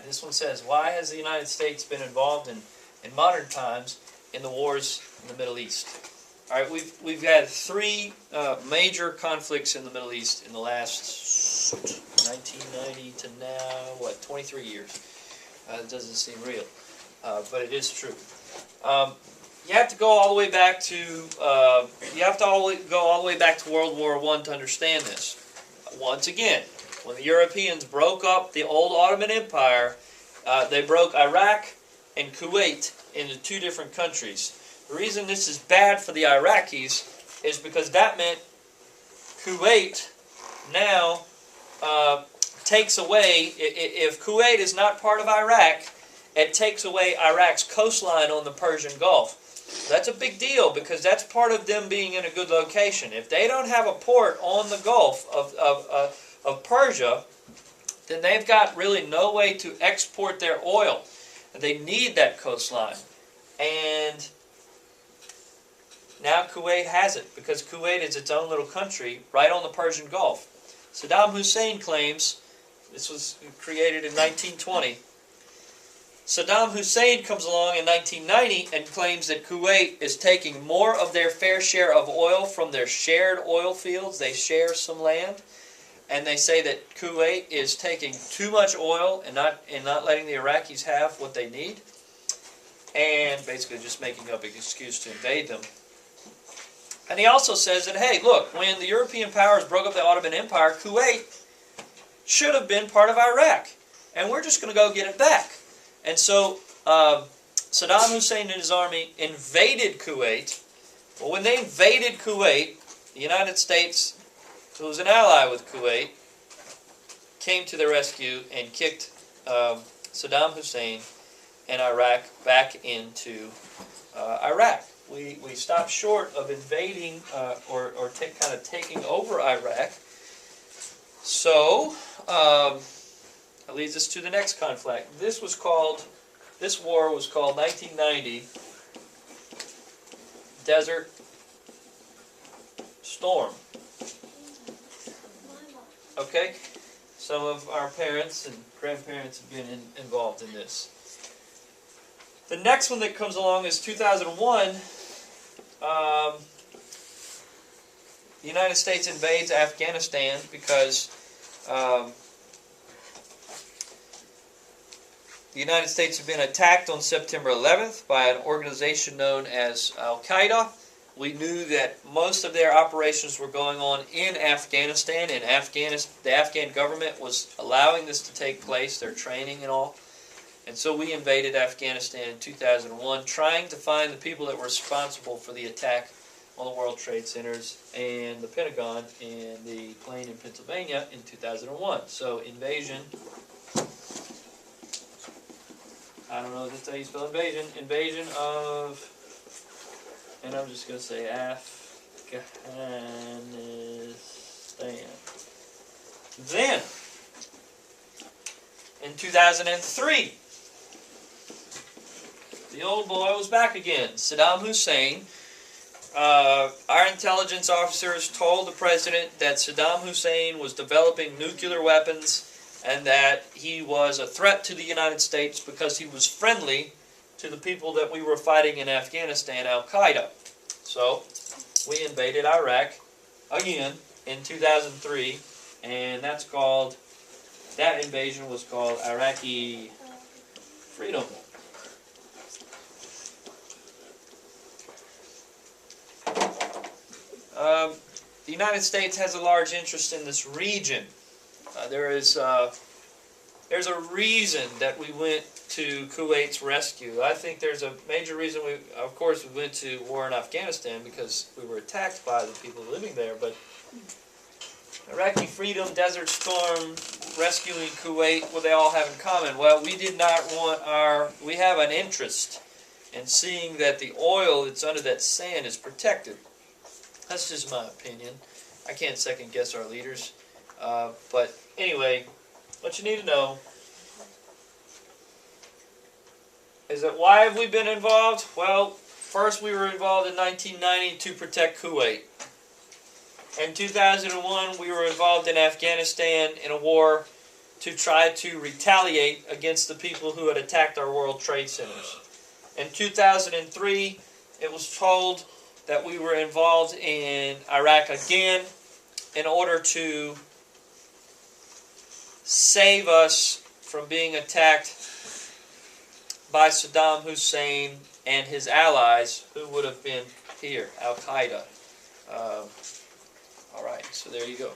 This one says, why has the United States been involved in modern times in the wars in the Middle East? All right, we've had three major conflicts in the Middle East in the last 1990 to now, what, 23 years. It doesn't seem real, but it is true. You have to go all the way back to go all the way back to World War I to understand this. Once again, when the Europeans broke up the old Ottoman Empire, they broke Iraq and Kuwait into two different countries. The reason this is bad for the Iraqis is because that meant Kuwait now takes away, if Kuwait is not part of Iraq, it takes away Iraq's coastline on the Persian Gulf. That's a big deal because that's part of them being in a good location. If they don't have a port on the Gulf of Persia, then they've got really no way to export their oil. They need that coastline. And now Kuwait has it because Kuwait is its own little country right on the Persian Gulf. Saddam Hussein claims, this was created in 1920, Saddam Hussein comes along in 1990 and claims that Kuwait is taking more of their fair share of oil from their shared oil fields. They share some land. And they say that Kuwait is taking too much oil and not letting the Iraqis have what they need. And basically just making up an excuse to invade them. And he also says that, hey, look, when the European powers broke up the Ottoman Empire, Kuwait should have been part of Iraq. And we're just going to go get it back. And so Saddam Hussein and his army invaded Kuwait. Well, when they invaded Kuwait, the United States, who was an ally with Kuwait, came to their rescue and kicked Saddam Hussein and Iraq back into Iraq. We stopped short of invading or kind of taking over Iraq. So that leads us to the next conflict. This war was called 1990 Desert Storm. Okay? Some of our parents and grandparents have been involved in this. The next one that comes along is 2001. The United States invades Afghanistan because the United States had been attacked on September 11th by an organization known as Al-Qaeda. We knew that most of their operations were going on in Afghanistan, and the Afghan government was allowing this to take place, their training and all. And so we invaded Afghanistan in 2001, trying to find the people that were responsible for the attack on the World Trade Centers and the Pentagon and the plane in Pennsylvania in 2001. So invasion, I don't know if that's how you spell invasion, invasion of, and I'm just going to say Afghanistan. Then, in 2003, the old boy was back again. Saddam Hussein. Our intelligence officers told the president that Saddam Hussein was developing nuclear weapons and that he was a threat to the United States because he was friendly to the people that we were fighting in Afghanistan, Al-Qaeda. So, we invaded Iraq again in 2003, and that invasion was called Iraqi Freedom. The United States has a large interest in this region. There's a reason that we went to Kuwait's rescue. I think there's a major reason we went to war in Afghanistan because we were attacked by the people living there. But Iraqi Freedom, Desert Storm, rescuing Kuwait, what they all have in common? Well, we did not want we have an interest in seeing that the oil that's under that sand is protected. That's just my opinion. I can't second guess our leaders. But anyway, what you need to know is that why have we been involved? Well, first we were involved in 1990 to protect Kuwait. In 2001, we were involved in Afghanistan in a war to try to retaliate against the people who had attacked our World Trade Centers. In 2003, it was told that we were involved in Iraq again in order to save us from being attacked by Saddam Hussein and his allies, who would have been here, Al-Qaeda. All right, so there you go.